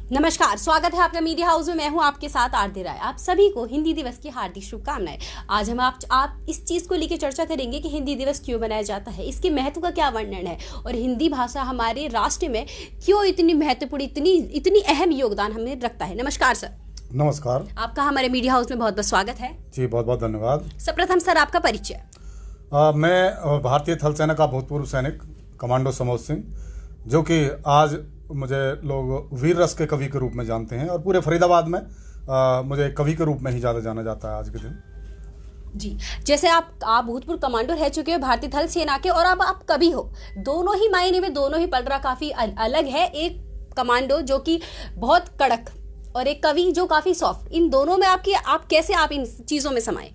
नमस्कार, स्वागत है आपका मीडिया हाउस में। मैं हूं आपके साथ आरती राय। आप सभी को हिंदी दिवस की हार्दिक शुभकामनाएं। आज हम आप इस चीज को लेकर चर्चा करेंगे कि हिंदी दिवस क्यों मनाया जाता है, इसके महत्व का क्या वर्णन है और हिंदी भाषा हमारे राष्ट्र में क्यों इतनी महत्वपूर्ण, इतनी अहम योगदान हमें रखता है। नमस्कार सर। नमस्कार। आपका हमारे मीडिया हाउस में बहुत बहुत स्वागत है जी, बहुत बहुत धन्यवाद। सर्वप्रथम सर आपका परिचय। मैं भारतीय थल सेना का भूतपूर्व सैनिक कमांडो समोद सिंह, जो कि आज मुझे लोग वीर रस के कवि के रूप में जानते हैं और पूरे फरीदाबाद में मुझे कवि के रूप में ही ज़्यादा जाना जाता है आज के दिन। जी, जैसे आप भूतपूर्व कमांडो रह चुके हो भारतीय थल सेना के, और अब आप कवि हो। दोनों ही मायने में दोनों ही पलड़ा काफी अलग है। एक कमांडो जो कि बहुत कड़क और एक कवि जो काफी सॉफ्ट। इन दोनों में आप कैसे इन चीजों में समाये?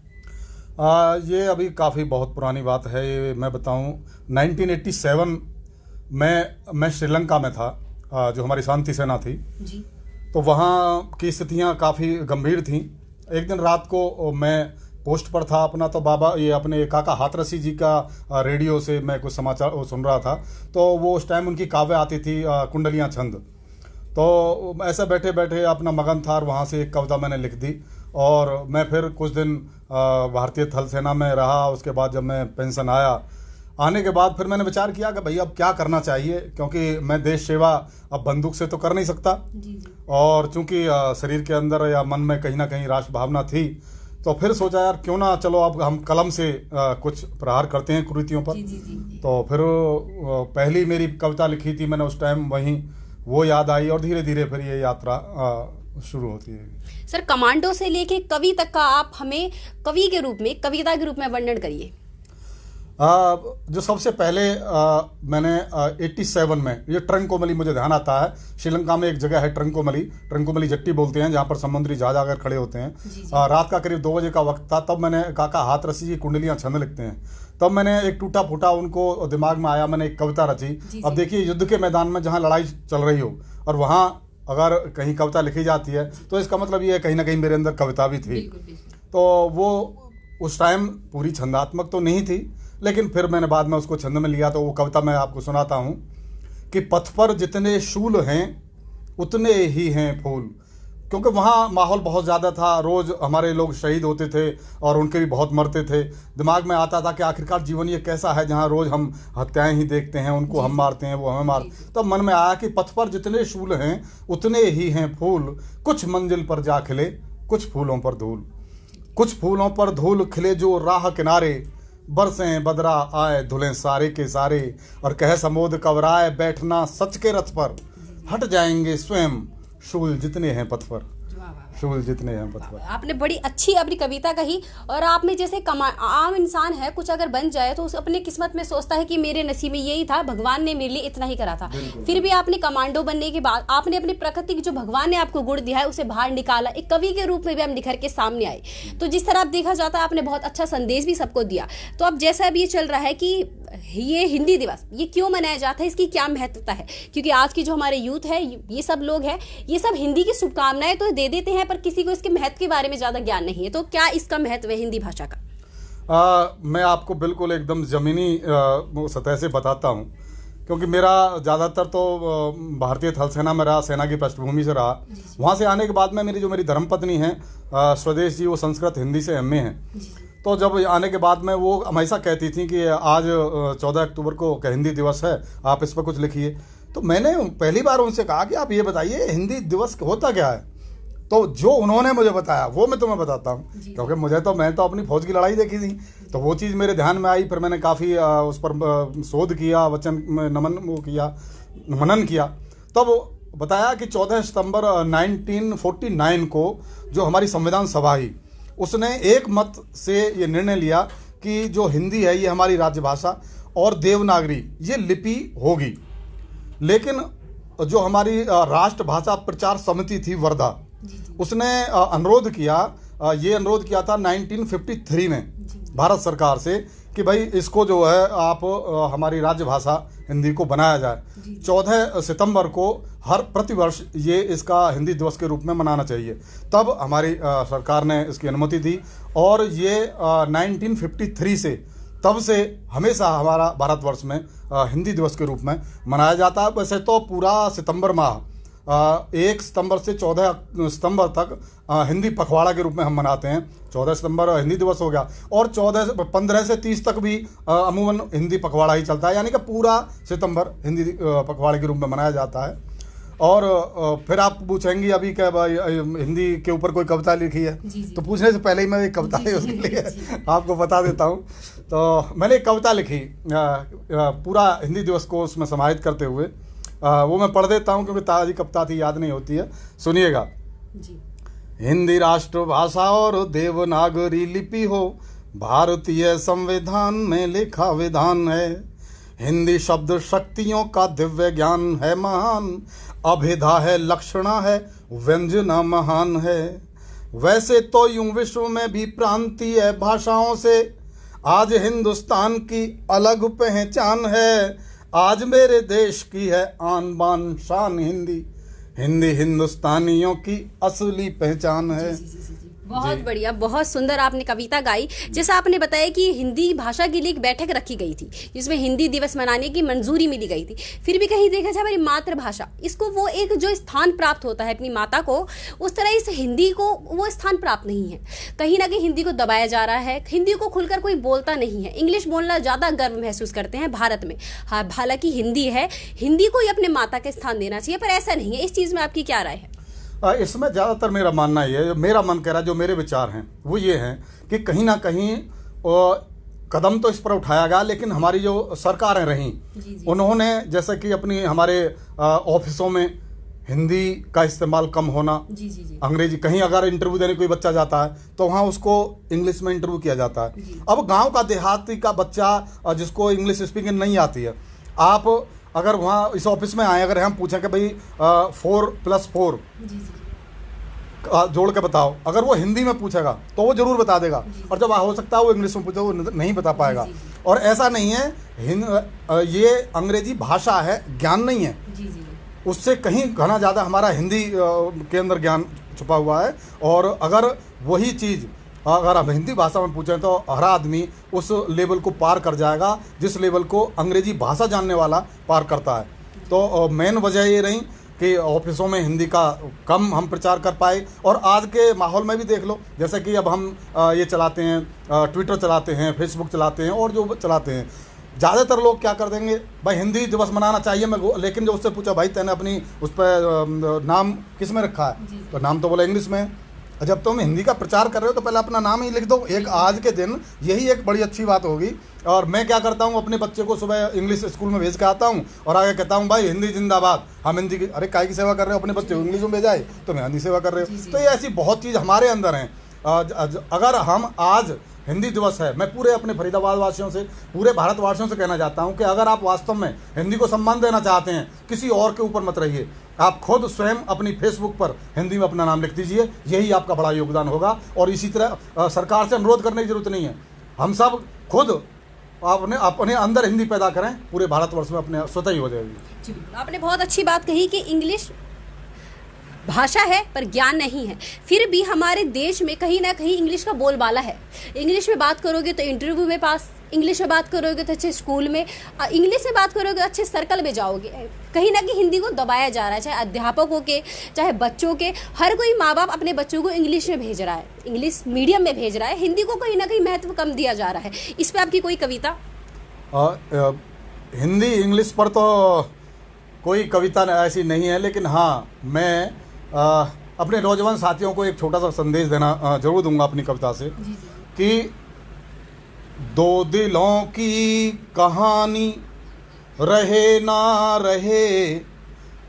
ये अभी काफ़ी बहुत पुरानी बात है। ये मैं बताऊं, 1987 में मैं श्रीलंका में था, जो हमारी शांति सेना थी जी। तो वहाँ की स्थितियाँ काफ़ी गंभीर थीं। एक दिन रात को मैं पोस्ट पर था अपना, तो बाबा ये अपने काका हाथरसी जी का रेडियो से मैं कुछ समाचार सुन रहा था। तो वो उस टाइम उनकी काव्य आती थी, कुंडलियाँ छंद। तो ऐसे बैठे बैठे अपना मगन था और वहाँ से एक कविता मैंने लिख दी। और मैं फिर कुछ दिन भारतीय थल सेना में रहा। उसके बाद जब मैं पेंशन आने के बाद फिर मैंने विचार किया कि भाई अब क्या करना चाहिए, क्योंकि मैं देश सेवा अब बंदूक से तो कर नहीं सकता। जी। और चूंकि शरीर के अंदर या मन में कहीं ना कहीं राष्ट्र भावना थी, तो फिर सोचा यार क्यों ना चलो अब हम कलम से कुछ प्रहार करते हैं कुरीतियों पर। जी। तो फिर पहली मेरी कविता लिखी थी मैंने उस टाइम, वहीं वो याद आई और धीरे धीरे फिर ये यात्रा शुरू होती है। सर, कमांडो से लेके कवि तक का आप हमें कवि के रूप में, कविता के रूप में वर्णन करिए। जो सबसे पहले मैंने 87 में, ये ट्रंकोमली मुझे ध्यान आता है। श्रीलंका में एक जगह है ट्रंकोमली जट्टी बोलते हैं, जहाँ पर समुद्री जहाज आकर खड़े होते हैं। जी। रात का करीब 2 बजे का वक्त था। तब मैंने काका हाथरसी जी कुंडलियाँ छंद लिखते हैं, तब मैंने एक टूटा फूटा उनको दिमाग में आया, मैंने एक कविता रची। अब देखिए, युद्ध के मैदान में जहाँ लड़ाई चल रही हो और वहाँ अगर कहीं कविता लिखी जाती है तो इसका मतलब ये कहीं ना कहीं मेरे अंदर कविता भी थी। तो वो उस टाइम पूरी छंदात्मक तो नहीं थी, लेकिन फिर मैंने बाद में उसको छंद में लिया। तो वो कविता मैं आपको सुनाता हूँ कि पथ पर जितने शूल हैं उतने ही हैं फूल। क्योंकि वहाँ माहौल बहुत ज़्यादा था, रोज़ हमारे लोग शहीद होते थे और उनके भी बहुत मरते थे। दिमाग में आता था कि आखिरकार जीवन ये कैसा है जहाँ रोज़ हम हत्याएं ही देखते हैं, उनको हम मारते हैं, वो हमें मारते। तब मन में आया कि पथ पर जितने शूल हैं उतने ही हैं फूल, कुछ मंजिल पर जा खिले कुछ फूलों पर धूल। कुछ फूलों पर धूल खिले जो राह किनारे, बरसें बदरा आए धुलें सारे के सारे। और कह समोद कवराए बैठना सच के रथ पर, हट जाएंगे स्वयं शूल जितने हैं पथ पर, शूल जितने हैं पथ पर। आपने बड़ी अच्छी अपनी कविता कही। और आप में जैसे आम इंसान है, कुछ अगर बन जाए तो उस अपने किस्मत में सोचता है कि मेरे नसीब में यही था, भगवान ने मेरे लिए इतना ही करा था। फिर भी आपने कमांडो बनने के बाद आपने अपनी प्रकृति की जो भगवान ने आपको गुण दिया है उसे बाहर निकाला, एक कवि के रूप में भी हम निखर के सामने आए। तो जिस तरह आप देखा जाता है, आपने बहुत अच्छा संदेश भी सबको दिया। तो अब जैसा अब ये चल रहा है कि ये हिंदी दिवस ये क्यों मनाया जाता है, इसकी क्या महत्वता है, क्योंकि आज की जो हमारे यूथ है, ये सब लोग हैं, ये सब हिंदी की शुभकामनाएं तो दे देते हैं, पर किसी को इसके महत्व के बारे में ज्यादा ज्ञान नहीं है। तो क्या इसका महत्व है हिंदी भाषा का? मैं आपको बिल्कुल एकदम जमीनी सतह से बताता हूँ, क्योंकि मेरा ज़्यादातर तो भारतीय थल सेना में रहा, सेना की पृष्ठभूमि से रहा। वहाँ से आने के बाद में मेरी जो मेरी धर्मपत्नी है स्वदेश जी, वो संस्कृत हिंदी से MA हैं। तो जब आने के बाद में वो हमेशा कहती थी कि आज 14 अक्टूबर को हिंदी दिवस है, आप इस पर कुछ लिखिए। तो मैंने पहली बार उनसे कहा कि आप ये बताइए हिंदी दिवस होता क्या है। तो जो उन्होंने मुझे बताया वो मैं तुम्हें बताता हूँ, क्योंकि मैं तो अपनी फौज की लड़ाई देखी थी। तो वो चीज़ मेरे ध्यान में आई। फिर मैंने काफ़ी उस पर शोध किया, वचन मनन किया। तब बताया कि 14 सितंबर 1949 को जो हमारी संविधान सभा ही, उसने एक मत से ये निर्णय लिया कि जो हिंदी है ये हमारी राज्यभाषा और देवनागरी ये लिपि होगी। लेकिन जो हमारी राष्ट्रभाषा प्रचार समिति थी वर्धा, उसने अनुरोध किया, ये अनुरोध किया था 1953 में भारत सरकार से कि भाई इसको जो है आप हमारी राज्यभाषा हिंदी को बनाया जाए। 14 सितंबर को हर प्रतिवर्ष ये इसका हिंदी दिवस के रूप में मनाना चाहिए। तब हमारी सरकार ने इसकी अनुमति दी और ये 1953 से तब से हमेशा हमारा भारतवर्ष में हिंदी दिवस के रूप में मनाया जाता है। वैसे तो पूरा सितंबर माह 1 सितंबर से 14 सितंबर तक हिंदी पखवाड़ा के रूप में हम मनाते हैं। 14 सितंबर हिंदी दिवस हो गया और 15 से 30 तक भी अमूमन हिंदी पखवाड़ा ही चलता है, यानी कि पूरा सितंबर हिंदी पखवाड़े के रूप में मनाया जाता है। और फिर आप पूछेंगी अभी क्या हिंदी के ऊपर कोई कविता लिखी है, तो पूछने से पहले ही मैं एक कविता है उसके लिए आपको बता देता हूँ। तो मैंने एक कविता लिखी पूरा हिंदी दिवस को उसमें समाहित करते हुए, वो मैं पढ़ देता हूँ क्योंकि ताज़ी कविता थी, याद नहीं होती है, सुनिएगा। हिंदी राष्ट्रभाषा और देवनागरी लिपि हो, भारतीय संविधान में लिखा विधान है। हिंदी शब्द शक्तियों का दिव्य ज्ञान है महान, अभिधा है लक्षणा है व्यंजना महान है। वैसे तो यूं विश्व में भी प्रांतीय भाषाओं से आज हिंदुस्तान की अलग पहचान है। आज मेरे देश की है आन बान शान हिंदी, हिंदी हिंदुस्तानियों की असली पहचान है। बहुत बढ़िया, बहुत सुंदर आपने कविता गाई। जैसा आपने बताया कि हिंदी भाषा के लिए एक बैठक रखी गई थी जिसमें हिंदी दिवस मनाने की मंजूरी मिली गई थी, फिर भी कहीं देखा जाए हमारी मातृभाषा, इसको वो एक जो स्थान प्राप्त होता है अपनी माता को, उस तरह इस हिंदी को वो स्थान प्राप्त नहीं है। कहीं ना कहीं हिंदी को दबाया जा रहा है, हिंदी को खुलकर कोई बोलता नहीं है, इंग्लिश बोलना ज़्यादा गर्व महसूस करते हैं भारत में। हाँ, हालांकि हिंदी है, हिंदी को ही अपने माता के स्थान देना चाहिए, पर ऐसा नहीं है। इस चीज़ में आपकी क्या राय है? इसमें ज़्यादातर मेरा मानना ये है, मेरा मन कह रहा है, जो मेरे विचार हैं वो ये हैं कि कहीं ना कहीं कदम तो इस पर उठाया गया, लेकिन हमारी जो सरकारें रहीं उन्होंने जैसे कि अपनी हमारे ऑफिसों में हिंदी का इस्तेमाल कम होना, अंग्रेजी, कहीं अगर इंटरव्यू देने कोई बच्चा जाता है तो वहाँ उसको इंग्लिश में इंटरव्यू किया जाता है। अब गांव का देहाती का बच्चा जिसको इंग्लिश स्पीकिंग नहीं आती है, आप अगर वहाँ इस ऑफिस में आए, अगर हम पूछें कि भाई 4+4 जोड़ के बताओ, अगर वो हिंदी में पूछेगा तो वो जरूर बता देगा, और जब हो सकता है वो इंग्लिश में पूछे वो नहीं बता पाएगा। और ऐसा नहीं है, ये अंग्रेजी भाषा है, ज्ञान नहीं है, उससे कहीं घना ज़्यादा हमारा हिंदी के अंदर ज्ञान छुपा हुआ है। और अगर वही चीज़ अगर हम हिंदी भाषा में पूछें तो हर आदमी उस लेवल को पार कर जाएगा जिस लेवल को अंग्रेजी भाषा जानने वाला पार करता है। तो मेन वजह ये रही कि ऑफिसों में हिंदी का कम हम प्रचार कर पाए। और आज के माहौल में भी देख लो, जैसे कि अब हम ये चलाते हैं, ट्विटर चलाते हैं, फेसबुक चलाते हैं और जो चलाते हैं, ज़्यादातर लोग क्या कर देंगे, भाई हिंदी दिवस मनाना चाहिए, मैं लेकिन जो उससे पूछा भाई तेने अपनी उस पर नाम किस में रखा है, तो नाम तो बोला इंग्लिश में। जब तुम हिंदी का प्रचार कर रहे हो तो पहले अपना नाम ही लिख दो। एक आज के दिन यही एक बड़ी अच्छी बात होगी। और मैं क्या करता हूँ, अपने बच्चे को सुबह इंग्लिश स्कूल में भेज के आता हूँ और आगे कहता हूँ भाई हिंदी जिंदाबाद, हम हिंदी की, अरे काय की सेवा कर रहे हो, अपने बच्चे को इंग्लिश में भेजाए तो मैं हिंदी सेवा कर रहे हो। तो ये ऐसी बहुत चीज़ हमारे अंदर हैं। अगर हम आज हिंदी दिवस है, मैं पूरे अपने फरीदाबाद वासियों से, पूरे भारतवासियों से कहना चाहता हूं कि अगर आप वास्तव में हिंदी को सम्मान देना चाहते हैं, किसी और के ऊपर मत रहिए, आप खुद स्वयं अपनी फेसबुक पर हिंदी में अपना नाम लिख दीजिए, यही आपका बड़ा योगदान होगा। और इसी तरह सरकार से अनुरोध करने की जरूरत नहीं है, हम सब खुद अपने अंदर हिंदी पैदा करें, पूरे भारतवर्ष में अपने स्वतः ही हो जाएगी। आपने बहुत अच्छी बात कही कि इंग्लिश भाषा है पर ज्ञान नहीं है। फिर भी हमारे देश में कहीं ना कहीं इंग्लिश का बोलबाला है। इंग्लिश में बात करोगे तो इंटरव्यू में पास, इंग्लिश में बात करोगे तो अच्छे स्कूल में, इंग्लिश में बात करोगे अच्छे सर्कल में जाओगे। कहीं ना कहीं हिंदी को दबाया जा रहा है, चाहे अध्यापकों के, चाहे बच्चों के, हर कोई माँ बाप अपने बच्चों को इंग्लिश में भेज रहा है, इंग्लिश मीडियम में भेज रहा है, हिंदी को कहीं ना कहीं महत्व कम दिया जा रहा है। इस पर आपकी कोई कविता? हिंदी इंग्लिश पर तो कोई कविता ऐसी नहीं है, लेकिन हाँ मैं अपने नौजवान साथियों को एक छोटा सा संदेश देना जरूर दूंगा अपनी कविता से कि दो दिलों की कहानी रहे ना रहे,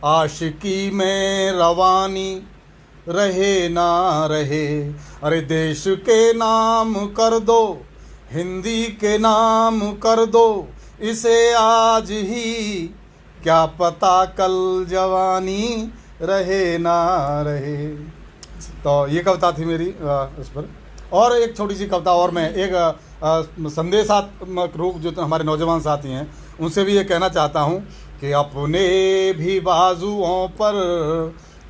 आशिकी में रवानी रहे ना रहे, अरे देश के नाम कर दो, हिंदी के नाम कर दो, इसे आज ही क्या पता कल जवानी रहे ना रहे। तो ये कविता थी मेरी इस पर। और एक छोटी सी कविता और मैं एक संदेशात्मक रूप जो हमारे नौजवान साथी हैं उनसे भी ये कहना चाहता हूँ कि अपने भी बाजुओं पर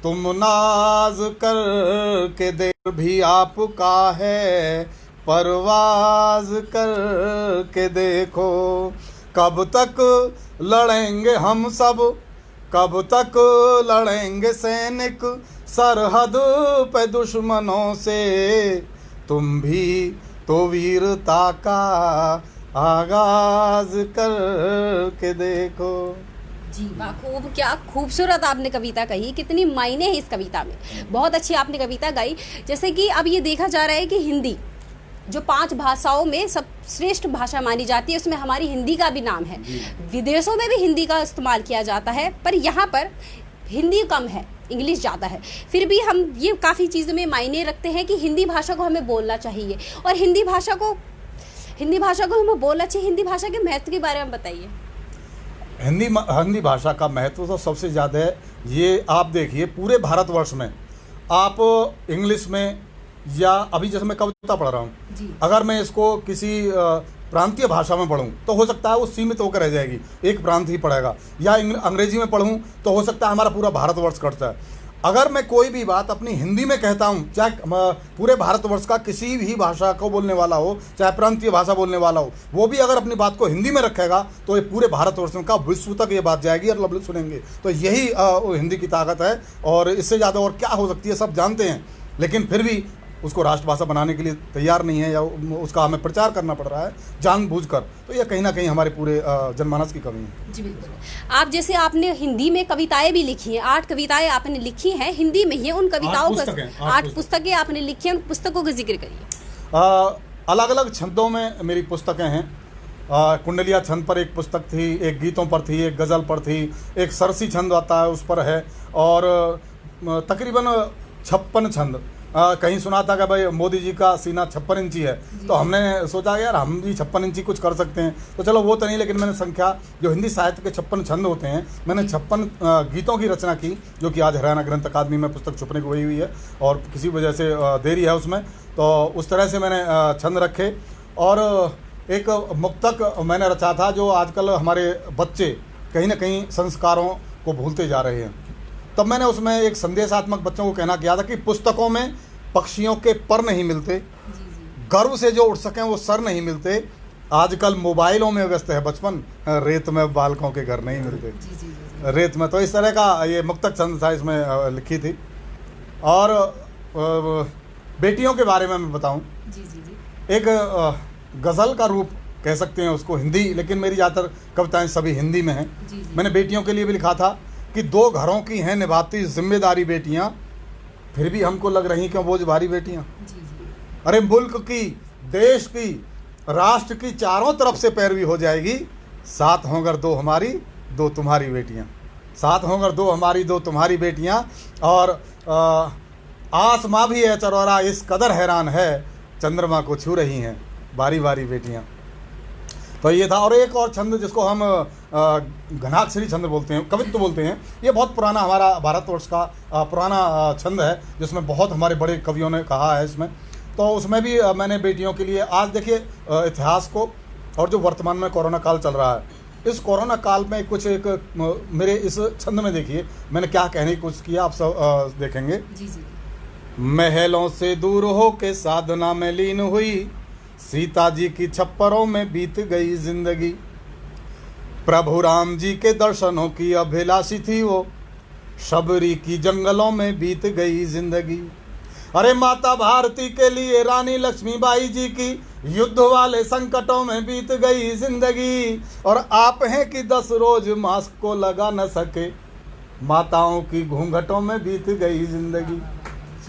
तुम नाज कर के देर भी आपका है, परवाज कर के देखो, कब तक लड़ेंगे हम सब कब तक लड़ेंगे सैनिक सरहद पे दुश्मनों से, तुम भी तो वीरता का आगाज करके देखो। जी वाह, खूब, क्या खूबसूरत आपने कविता कही, कितनी मायने हैं इस कविता में, बहुत अच्छी आपने कविता गाई। जैसे कि अब ये देखा जा रहा है कि हिंदी जो 5 भाषाओं में सब श्रेष्ठ भाषा मानी जाती है, उसमें हमारी हिंदी का भी नाम है। विदेशों में भी हिंदी का इस्तेमाल किया जाता है, पर यहाँ पर हिंदी कम है, इंग्लिश ज़्यादा है। फिर भी हम ये काफ़ी चीज़ों में मायने रखते हैं कि हिंदी भाषा को हमें बोलना चाहिए, और हिंदी भाषा को हमें बोलना चाहिए। हिंदी भाषा के महत्व के बारे में बताइए। हिंदी भाषा का महत्व तो सबसे ज़्यादा है। ये आप देखिए पूरे भारतवर्ष में आप इंग्लिश में, या अभी जैसे मैं कविता पढ़ रहा हूँ, अगर मैं इसको किसी प्रांतीय भाषा में पढ़ूँ तो हो सकता है वो सीमित होकर रह जाएगी, एक प्रांत ही पढ़ेगा, या अंग्रेजी में पढ़ूँ तो हो सकता है हमारा पूरा भारतवर्ष कटता है। अगर मैं कोई भी बात अपनी हिंदी में कहता हूँ, चाहे पूरे भारतवर्ष का किसी भी भाषा को बोलने वाला हो, चाहे प्रांतीय भाषा बोलने वाला हो, वो भी अगर अपनी बात को हिंदी में रखेगा तो ये पूरे भारतवर्ष का विश्व तक ये बात जाएगी और लोग सुनेंगे। तो यही हिंदी की ताकत है, और इससे ज़्यादा और क्या हो सकती है सब जानते हैं, लेकिन फिर भी उसको राष्ट्रभाषा बनाने के लिए तैयार नहीं है, या उसका हमें प्रचार करना पड़ रहा है जानबूझकर। तो ये कहीं ना कहीं हमारे पूरे जनमानस की कमी है। जी बिल्कुल। आप जैसे आपने हिंदी में कविताएं भी लिखी हैं, 8 कविताएं आपने लिखी हैं हिंदी में ही, उन कविताओं को 8 पुस्तकें आपने लिखी हैं, उन पुस्तकों का जिक्र करिए। अलग अलग छंदों में मेरी पुस्तकें हैं। कुंडलिया छंद पर एक पुस्तक थी, एक गीतों पर थी, एक गज़ल पर थी, एक सरसी छंद आता है उस पर है, और तकरीबन 56 छंद। कहीं सुना था कि भाई मोदी जी का सीना 56 इंची है, तो हमने सोचा यार हम भी 56 इंची कुछ कर सकते हैं। तो चलो वो तो नहीं, लेकिन मैंने संख्या जो हिंदी साहित्य के 56 छंद होते हैं, मैंने 56 गीतों की रचना की, जो कि आज हरियाणा ग्रंथ अकादमी में पुस्तक छुपने को गई हुई है, और किसी वजह से देरी है उसमें। तो उस तरह से मैंने छंद रखे। और एक मुक्तक मैंने रचा था, जो आजकल हमारे बच्चे कहीं ना कहीं संस्कारों को भूलते जा रहे हैं। तब मैंने उसमें एक संदेशात्मक बच्चों को कहना किया था कि पुस्तकों में पक्षियों के पर नहीं मिलते, गर्व से जो उड़ सकें वो सर नहीं मिलते, आजकल मोबाइलों में व्यस्त है बचपन, रेत में बालकों के घर नहीं मिलते। रेत में, तो इस तरह का ये मुक्तक छंद था, इसमें लिखी थी। और बेटियों के बारे में मैं बताऊं, एक गज़ल का रूप कह सकते हैं उसको हिंदी, लेकिन मेरी ज़्यादातर कविताएं सभी हिंदी में हैं। मैंने बेटियों के लिए भी लिखा था कि 2 घरों की हैं निभाती जिम्मेदारी बेटियां, फिर भी हमको लग रही क्यों बोझ भारी बेटियां। अरे मुल्क की, देश की, राष्ट्र की चारों तरफ से पैरवी हो जाएगी, साथ होंगर 2 हमारी 2 तुम्हारी बेटियां, साथ होंगर 2 हमारी 2 तुम्हारी बेटियां। और आसमां भी है चरौरा इस कदर हैरान है, चंद्रमा को छू रही हैं बारी बारी बेटियां। तो ये था। और एक और छंद जिसको हम घनाक्षरी छंद बोलते हैं, कवित्व बोलते हैं, ये बहुत पुराना हमारा भारतवर्ष का पुराना छंद है, जिसमें बहुत हमारे बड़े कवियों ने कहा है इसमें। तो उसमें भी मैंने बेटियों के लिए, आज देखिए इतिहास को, और जो वर्तमान में कोरोना काल चल रहा है, इस कोरोना काल में कुछ एक मेरे इस छंद में देखिए मैंने क्या कहने की कोशिश किया, आप सब देखेंगे। महलों से दूर हो के साधना में लीन हुई, सीता जी की छप्परों में बीत गई जिंदगी, प्रभु राम जी के दर्शनों की अभिलाषी थी वो, शबरी की जंगलों में बीत गई जिंदगी। अरे माता भारती के लिए रानी लक्ष्मीबाई जी की युद्ध वाले संकटों में बीत गई जिंदगी। और आप हैं कि 10 रोज मास्क को लगा न सके, माताओं की घूंघटों में बीत गई जिंदगी,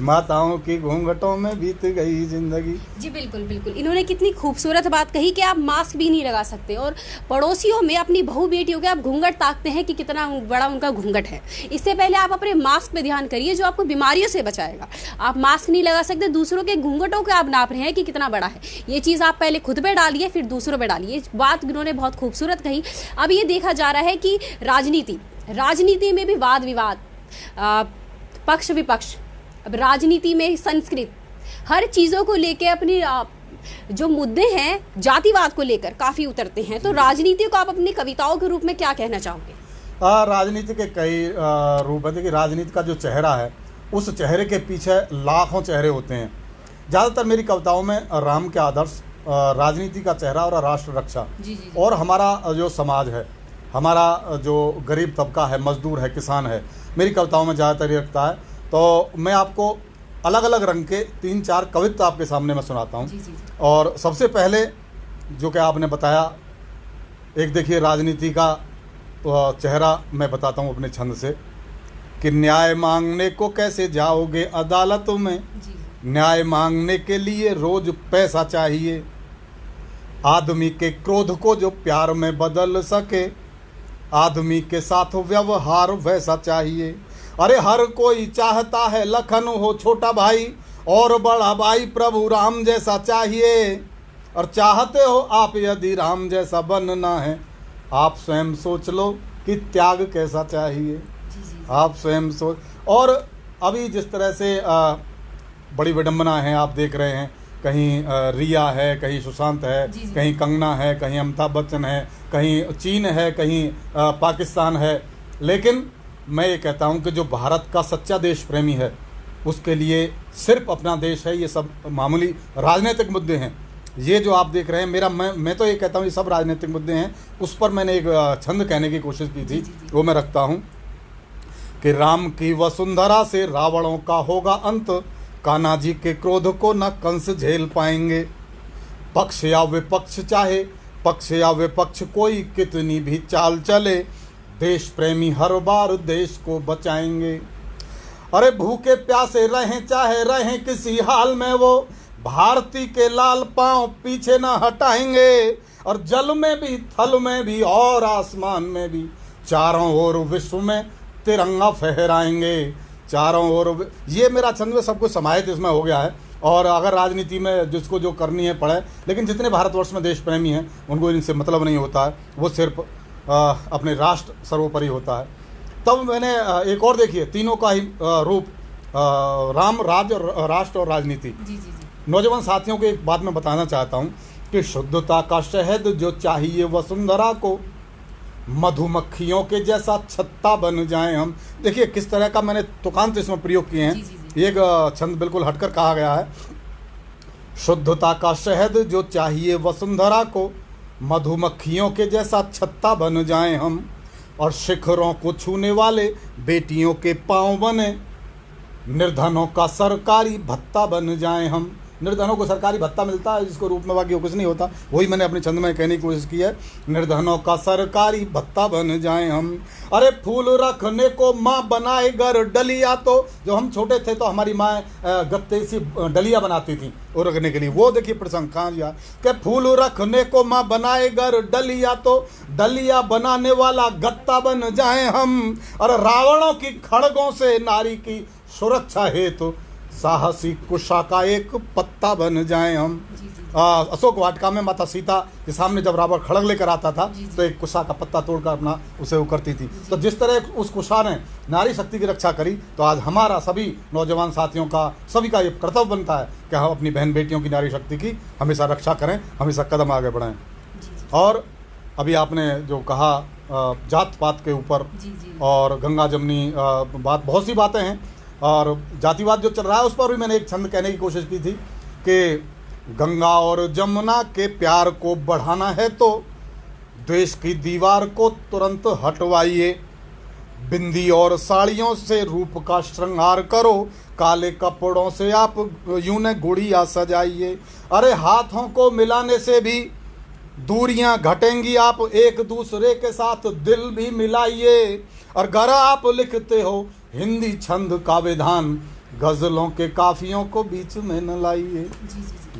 माताओं की घूंघटों में बीत गई जिंदगी। जी बिल्कुल बिल्कुल, इन्होंने कितनी खूबसूरत बात कही कि आप मास्क भी नहीं लगा सकते, और पड़ोसियों में अपनी बहू बेटियों के आप घूंघट ताकते हैं कि कितना बड़ा उनका घूंघट है। इससे पहले आप अपने मास्क पे ध्यान करिए, जो आपको बीमारियों से बचाएगा। आप मास्क नहीं लगा सकते, दूसरों के घूंघटों को आप नाप रहे हैं कि कितना बड़ा है। ये चीज़ आप पहले खुद पे डालिए, फिर दूसरों पे डालिए। बात इन्होंने बहुत खूबसूरत कही। अब ये देखा जा रहा है कि राजनीति में भी वाद विवाद, पक्ष विपक्ष, अब राजनीति में संस्कृत, हर चीज़ों को लेके अपनी जो मुद्दे हैं जातिवाद को लेकर काफ़ी उतरते हैं। तो राजनीति को आप अपनी कविताओं के रूप में क्या कहना चाहोगे? राजनीति के कई रूप है। देखिए, राजनीति का जो चेहरा है, उस चेहरे के पीछे लाखों चेहरे होते हैं। ज़्यादातर मेरी कविताओं में राम के आदर्श, राजनीति का चेहरा और राष्ट्र रक्षा, और हमारा जो समाज है, हमारा जो गरीब तबका है, मजदूर है, किसान है, मेरी कविताओं में ज़्यादातर ये रखता है। तो मैं आपको अलग अलग रंग के 3-4 कविता आपके सामने मैं सुनाता हूँ। और सबसे पहले जो कि आपने बताया, एक देखिए राजनीति का चेहरा मैं बताता हूँ अपने छंद से कि न्याय मांगने को कैसे जाओगे अदालत में, न्याय मांगने के लिए रोज पैसा चाहिए, आदमी के क्रोध को जो प्यार में बदल सके, आदमी के साथ व्यवहार वैसा चाहिए। अरे हर कोई चाहता है लखन हो छोटा भाई और बड़ा भाई प्रभु राम जैसा चाहिए, और चाहते हो आप यदि राम जैसा बनना है, आप स्वयं सोच लो कि त्याग कैसा चाहिए। आप स्वयं सोच। और अभी जिस तरह से बड़ी विडंबना है, आप देख रहे हैं, कहीं रिया है, कहीं सुशांत है, कहीं कंगना है, कहीं अमिताभ बच्चन है, कहीं चीन है, कहीं पाकिस्तान है। लेकिन मैं ये कहता हूँ कि जो भारत का सच्चा देश प्रेमी है उसके लिए सिर्फ अपना देश है। ये सब मामूली राजनीतिक मुद्दे हैं। ये जो आप देख रहे हैं, मैं तो ये कहता हूँ ये सब राजनीतिक मुद्दे हैं। उस पर मैंने एक छंद कहने की कोशिश की थी, वो मैं रखता हूँ कि राम की वसुंधरा से रावणों का होगा अंत, कान्हा जी के क्रोध को न कंस झेल पाएंगे, पक्ष या विपक्ष चाहे पक्ष या विपक्ष कोई कितनी भी चाल चले, देश प्रेमी हर बार देश को बचाएंगे। अरे भूखे प्यासे रहें चाहे रहें किसी हाल में, वो भारती के लाल पांव पीछे न हटाएंगे, और जल में भी थल में भी और आसमान में भी चारों ओर विश्व में तिरंगा फहराएंगे। चारों ओर ये मेरा छंद में सब कुछ समाहित इसमें हो गया है। और अगर राजनीति में जिसको जो करनी है पढ़े, लेकिन जितने भारतवर्ष में देश प्रेमी हैं उनको इनसे मतलब नहीं होता है, वो सिर्फ अपने राष्ट्र सर्वोपरि होता है। तब मैंने एक और देखिए तीनों का ही रूप, राम, राज्य, राष्ट्र और राजनीति। नौजवान साथियों को एक बात मैं बताना चाहता हूँ कि शुद्धता का शहद जो चाहिए वसुंधरा को, मधुमक्खियों के जैसा छत्ता बन जाएं हम। देखिए किस तरह का मैंने तुकांत इसमें प्रयोग किए हैं। एक छंद बिल्कुल हटकर कहा गया है, शुद्धता का शहद जो चाहिए वसुंधरा को, मधुमक्खियों के जैसा छत्ता बन जाएं हम, और शिखरों को छूने वाले बेटियों के पांव बने, निर्धनों का सरकारी भत्ता बन जाएं हम। निर्धनों को सरकारी भत्ता मिलता है जिसको रूप में बाकी कुछ नहीं होता, वही मैंने अपने छंद में कहने की कोशिश की है। निर्धनों का सरकारी भत्ता बन जाएं हम। अरे फूल रखने को माँ बनाए घर डलिया, तो जो हम छोटे थे तो हमारी माँ गत्ते सी डलिया बनाती थी वो रखने के लिए। वो देखिए प्रसंग कहाँ गया कि फूल रखने को माँ बनाए घर डलिया, तो डलिया बनाने वाला गत्ता बन जाएं हम, और रावणों की खड़गों से नारी की सुरक्षा हेतु साहसी कुशा का एक पत्ता बन जाएं हम। अशोक वाटिका में माता सीता के सामने जब रावण खड़ग लेकर आता था तो एक कुशा का पत्ता तोड़कर अपना उसे वो करती थी। तो जिस तरह उस कुशा ने नारी शक्ति की रक्षा करी, तो आज हमारा सभी नौजवान साथियों का, सभी का ये कर्तव्य बनता है कि हम अपनी बहन बेटियों की नारी शक्ति की हमेशा रक्षा करें, हमेशा कदम आगे बढ़ाएं। और अभी आपने जो कहा जात पात के ऊपर और गंगा जमनी बात, बहुत सी बातें हैं, और जातिवाद जो चल रहा है उस पर भी मैंने एक छंद कहने की कोशिश की थी कि गंगा और जमुना के प्यार को बढ़ाना है तो द्वेष की दीवार को तुरंत हटवाइए, बिंदी और साड़ियों से रूप का श्रृंगार करो, काले कपड़ों से आप यूं न गुड़िया सजाइए। अरे हाथों को मिलाने से भी दूरियां घटेंगी, आप एक दूसरे के साथ दिल भी मिलाइए, और अगर आप लिखते हो हिंदी छंद का विधान, गजलों के काफियों को बीच में न लाइए।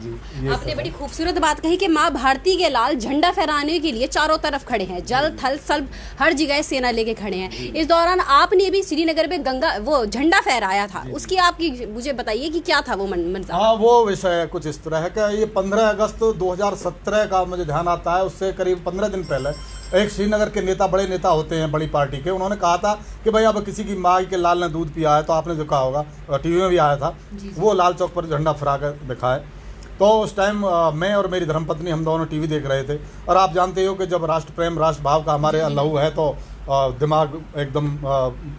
आपने बड़ी खूबसूरत बात कही कि माँ भारती के लाल झंडा फहराने के लिए चारों तरफ खड़े हैं, जल थल सब हर जगह सेना लेके खड़े हैं। इस दौरान आपने भी श्रीनगर में गंगा वो झंडा फहराया था, उसकी आपकी मुझे बताइए कि क्या था वो मंजर? हाँ, वो विषय कुछ इस तरह है कि ये 15 अगस्त 2017 का मुझे ध्यान आता है, उससे करीब 15 दिन पहले एक श्रीनगर के नेता, बड़े नेता होते हैं बड़ी पार्टी के, उन्होंने कहा था कि भाई अब किसी की माँ के लाल ने दूध पिया है, तो आपने जो कहा होगा टीवी में भी आया था, वो लाल चौक पर झंडा फहरा कर दिखाए। तो उस टाइम मैं और मेरी धर्मपत्नी हम दोनों टीवी देख रहे थे, और आप जानते हो कि जब राष्ट्र प्रेम, राष्ट्र भाव का हमारे लहू है तो दिमाग एकदम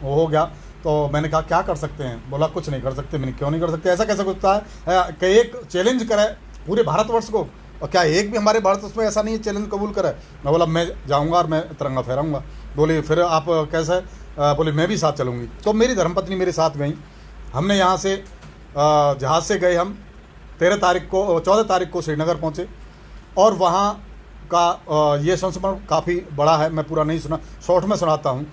हो गया। तो मैंने कहा क्या कर सकते हैं? बोला कुछ नहीं कर सकते। मैंने क्यों नहीं कर सकते? ऐसा कैसे होता है कि एक चैलेंज करे पूरे भारतवर्ष को और क्या एक भी हमारे भारत उसमें ऐसा नहीं है चैलेंज कबूल करे? मैं बोला मैं जाऊँगा और मैं तिरंगा फहराऊँगा। बोले फिर आप कैसे? बोले मैं भी साथ चलूँगी। तो मेरी धर्मपत्नी मेरे साथ गई। हमने यहाँ से जहाज़ से गए हम 14 तारीख को श्रीनगर पहुँचे और वहाँ का ये संस्मरण काफ़ी बड़ा है, मैं पूरा नहीं सुना, शॉर्ट में सुनाता हूँ।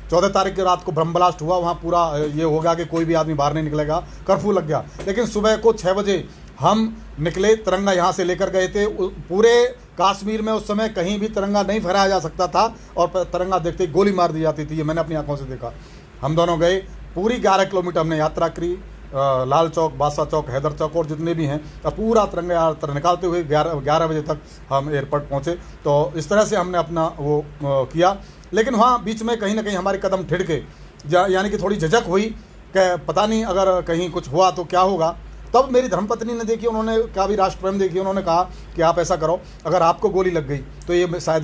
14 तारीख की रात को ब्रह्म ब्लास्ट हुआ, वहाँ पूरा ये हो गया कि कोई भी आदमी बाहर नहीं निकलेगा, कर्फ्यू लग गया। लेकिन सुबह को 6 बजे हम निकले, तिरंगा यहाँ से लेकर गए थे। पूरे कश्मीर में उस समय कहीं भी तिरंगा नहीं फहराया जा सकता था और तिरंगा देखते ही गोली मार दी जाती थी। ये मैंने अपनी आंखों से देखा। हम दोनों गए, पूरी 11 किलोमीटर हमने यात्रा करी, लाल चौक, बादशाह चौक, हैदर चौक और जितने भी हैं, पूरा तिरंगा यात्रा निकालते हुए 11 बजे तक हम एयरपोर्ट पहुँचे। तो इस तरह से हमने अपना वो किया। लेकिन वहाँ बीच में कहीं ना कहीं हमारे कदम ठिड़के, यानी कि थोड़ी झिझक हुई कि पता नहीं अगर कहीं कुछ हुआ तो क्या होगा। तब मेरी धर्मपत्नी ने देखी, उन्होंने कहा भी राष्ट्र प्रेम देखी, उन्होंने कहा कि आप ऐसा करो, अगर आपको गोली लग गई तो ये शायद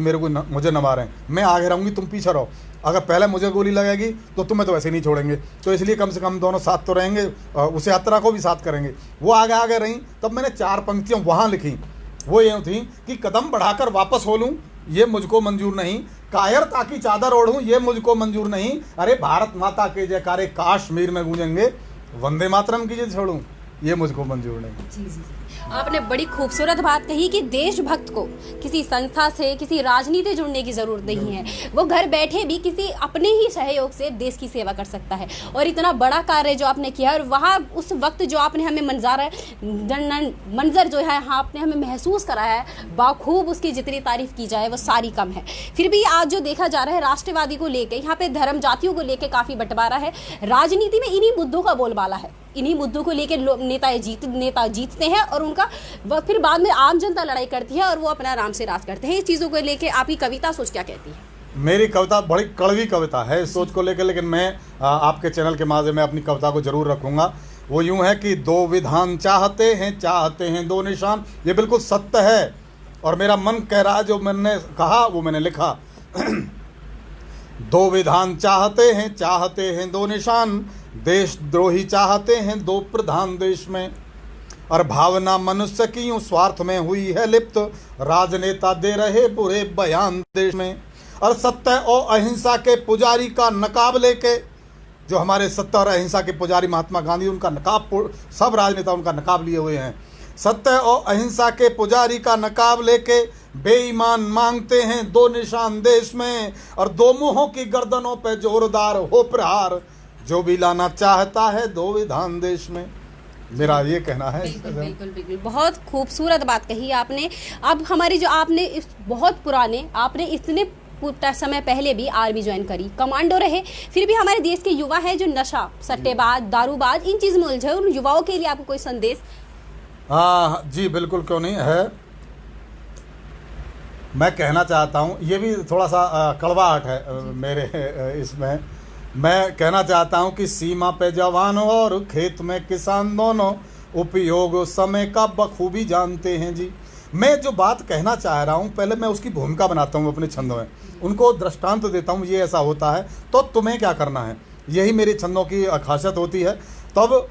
मुझे न मारें, मैं आगे रहूँगी, तुम पीछे रहो। अगर पहले मुझे गोली लगेगी तो तुम्हें तो ऐसे नहीं छोड़ेंगे, तो इसलिए कम से कम दोनों साथ तो रहेंगे, उस यात्रा को भी साथ करेंगे। वो आगे आगे रहीं। तब मैंने 4 पंक्तियाँ वहाँ लिखी, वो ये थी कि कदम बढ़ाकर वापस हो लूँ ये मुझको मंजूर नहीं, कायरता की चादर ओढ़ूं ये मुझको मंजूर नहीं, अरे भारत माता के जयकारे कश्मीर में गूंजेंगे, वंदे मातरम की जिद छोड़ूं ये मुझको मंजूर नहीं। जी जी जी, आपने बड़ी खूबसूरत बात कही कि देशभक्त को किसी संस्था से, किसी राजनीति जुड़ने की जरूरत नहीं है। वो घर बैठे भी किसी अपने ही सहयोग से देश की सेवा कर सकता है। और इतना बड़ा कार्य जो आपने किया, और वहाँ उस वक्त जो आपने हमें मंजर जो है हाँ आपने हमें महसूस कराया है, बाखूब उसकी जितनी तारीफ की जाए वो सारी कम है। फिर भी आज जो देखा जा रहा है राष्ट्रवादी को लेकर, यहाँ पे धर्म जातियों को लेकर काफ़ी बंटवारा है। राजनीति में इन्हीं मुद्दों का बोलबाला है, इन्हीं मुद्दों को लेकर नेता जीतते हैं और उनका फिर बाद में आम जनता लड़ाई करती है और वो अपना आराम से राज करते हैं। इस चीज़ों को लेकर आपकी कविता सोच क्या कहती है? मेरी कविता बड़ी कड़वी कविता है इस सोच को लेकर, लेकिन मैं आपके चैनल के माध्यम में अपनी कविता को जरूर रखूंगा। वो यूं है कि 2 विधान चाहते हैं 2 निशान। ये बिल्कुल सत्य है और मेरा मन कह रहा है, जो मैंने कहा वो मैंने लिखा। 2 विधान चाहते हैं 2 निशान, देशद्रोही चाहते हैं 2 प्रधान देश में, और भावना मनुष्य की यूं स्वार्थ में हुई है लिप्त, राजनेता दे रहे बुरे बयान देश में। और सत्य और अहिंसा के पुजारी का नकाब लेके, जो हमारे सत्य और अहिंसा के पुजारी महात्मा गांधी, उनका नकाब, सब राजनेता उनका नकाब लिए हुए हैं। सत्य और अहिंसा के पुजारी का नकाब लेके बेईमान मांगते हैं 2 निशान देश में, और 2 मुंहों की गर्दनों पे जोरदार हो प्रहार, जो भी लाना चाहता है 2 विधान देश में। मेरा ये कहना है। बिल्कुल बहुत खूबसूरत बात कही आपने। अब हमारी जो आपने इस बहुत पुराने, आपने इतने समय पहले भी आर्मी ज्वाइन करी, कमांडो रहे, फिर भी हमारे देश के युवा है जो नशा, सट्टेबाज, दारूबाज, इन चीज़ में उलझे, उन युवाओं के लिए आपको कोई संदेश? हाँ जी बिल्कुल, क्यों नहीं है। मैं कहना चाहता हूँ, ये भी थोड़ा सा कड़वाहट है मेरे इसमें। मैं कहना चाहता हूँ कि सीमा पे जवान और खेत में किसान दोनों उपयोग समय का बखूबी जानते हैं जी। मैं जो बात कहना चाह रहा हूँ, पहले मैं उसकी भूमिका बनाता हूँ अपने छंदों में, उनको दृष्टांत देता हूँ, ये ऐसा होता है तो तुम्हें क्या करना है। यही मेरी छंदों की खासियत होती है। तब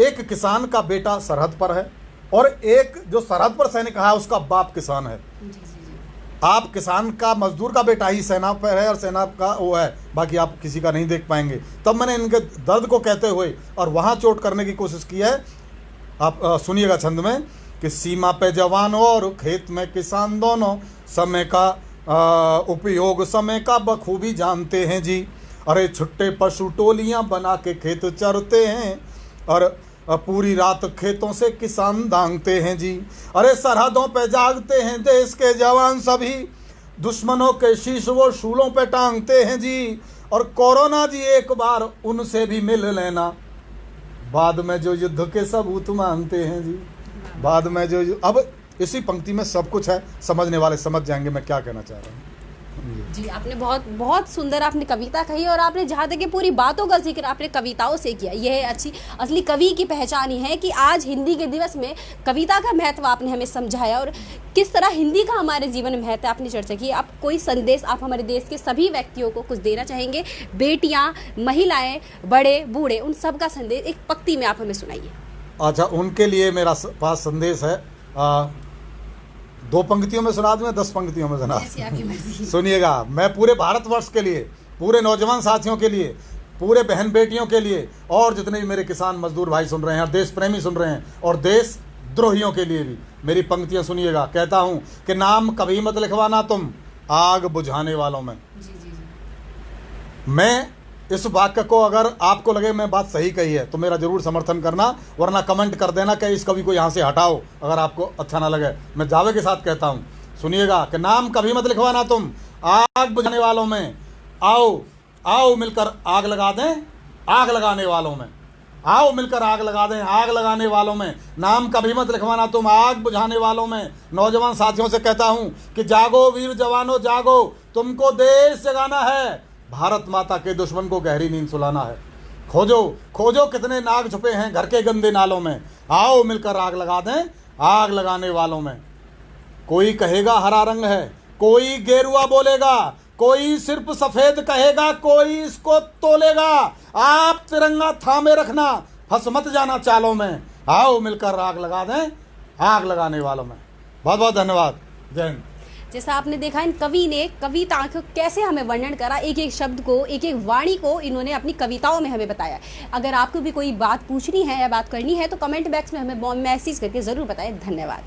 एक किसान का बेटा सरहद पर है और एक जो सरहद पर सैनिक है उसका बाप किसान है। आप किसान का, मजदूर का बेटा ही सेना पर है और सेना का वो है, बाकी आप किसी का नहीं देख पाएंगे। तब मैंने इनके दर्द को कहते हुए और वहाँ चोट करने की कोशिश की है। आप सुनिएगा छंद में कि सीमा पे जवान और खेत में किसान दोनों समय का उपयोग समय का बखूबी जानते हैं जी। अरे छुट्टे पशु टोलियाँ बना के खेत चरते हैं और पूरी रात खेतों से किसान दांगते हैं जी। अरे सरहदों पे जागते हैं देश के जवान सभी, दुश्मनों के शीश वो शूलों पे टांगते हैं जी। और कोरोना जी एक बार उनसे भी मिल लेना, बाद में जो युद्ध के सबूत मांगते हैं जी। बाद में जो अब इसी पंक्ति में सब कुछ है, समझने वाले समझ जाएंगे मैं क्या कहना चाह रहा हूँ जी। आपने बहुत बहुत सुंदर आपने कविता कही और आपने जहाँ तक कि पूरी बातों का जिक्र आपने कविताओं से किया। यह अच्छी असली कवि की पहचान ही है कि आज हिंदी के दिवस में कविता का महत्व आपने हमें समझाया और किस तरह हिंदी का हमारे जीवन में महत्व आपने चर्चा की। आप कोई संदेश आप हमारे देश के सभी व्यक्तियों को कुछ देना चाहेंगे? बेटियाँ, महिलाएँ, बड़े बूढ़े, उन सब का संदेश एक पंक्ति में आप हमें सुनाइए। अच्छा, उनके लिए मेरा पास संदेश है 2 पंक्तियों में सुना दूं या 10 पंक्तियों में सुना जैसी आपकी मर्जी। सुनिएगा, मैं पूरे भारतवर्ष के लिए, पूरे नौजवान साथियों के लिए, पूरे बहन बेटियों के लिए, और जितने भी मेरे किसान मजदूर भाई सुन रहे हैं और देश प्रेमी सुन रहे हैं और देश द्रोहियों के लिए भी मेरी पंक्तियां सुनिएगा। कहता हूं कि नाम कभी मत लिखवाना तुम आग बुझाने वालों में। जी जी जी। मैं इस वाक्य को, अगर आपको लगे मैं बात सही कही है तो मेरा जरूर समर्थन करना, वरना कमेंट कर देना कि इस कवि को यहाँ से हटाओ अगर आपको अच्छा ना लगे। मैं दावे के साथ कहता हूँ, सुनिएगा कि नाम कभी मत लिखवाना तुम आग बुझाने वालों में, आओ आओ मिलकर आग लगा दें आग लगाने वालों में, आओ मिलकर आग लगा दें आग लगाने वालों में। नाम कभी मत लिखवाना तुम आग बुझाने वालों में। नौजवान साथियों से कहता हूं कि जागो वीर जवानों जागो, तुमको देश जगाना है, भारत माता के दुश्मन को गहरी नींद सुलाना है। खोजो खोजो कितने नाग छुपे हैं घर के गंदे नालों में, आओ मिलकर आग लगा दें आग लगाने वालों में। कोई कहेगा हरा रंग है, कोई गेरुआ बोलेगा, कोई सिर्फ सफेद कहेगा, कोई इसको तोलेगा। आप तिरंगा थामे रखना, फंस मत जाना चालों में, आओ मिलकर आग लगा दें आग लगाने वालों में। बहुत बहुत धन्यवाद। जय हिंद। जैसा आपने देखा इन कवि ने कविता को कैसे हमें वर्णन करा, एक एक शब्द को, एक एक वाणी को इन्होंने अपनी कविताओं में हमें बताया। अगर आपको भी कोई बात पूछनी है या बात करनी है तो कमेंट बॉक्स में हमें मैसेज करके ज़रूर बताएं। धन्यवाद।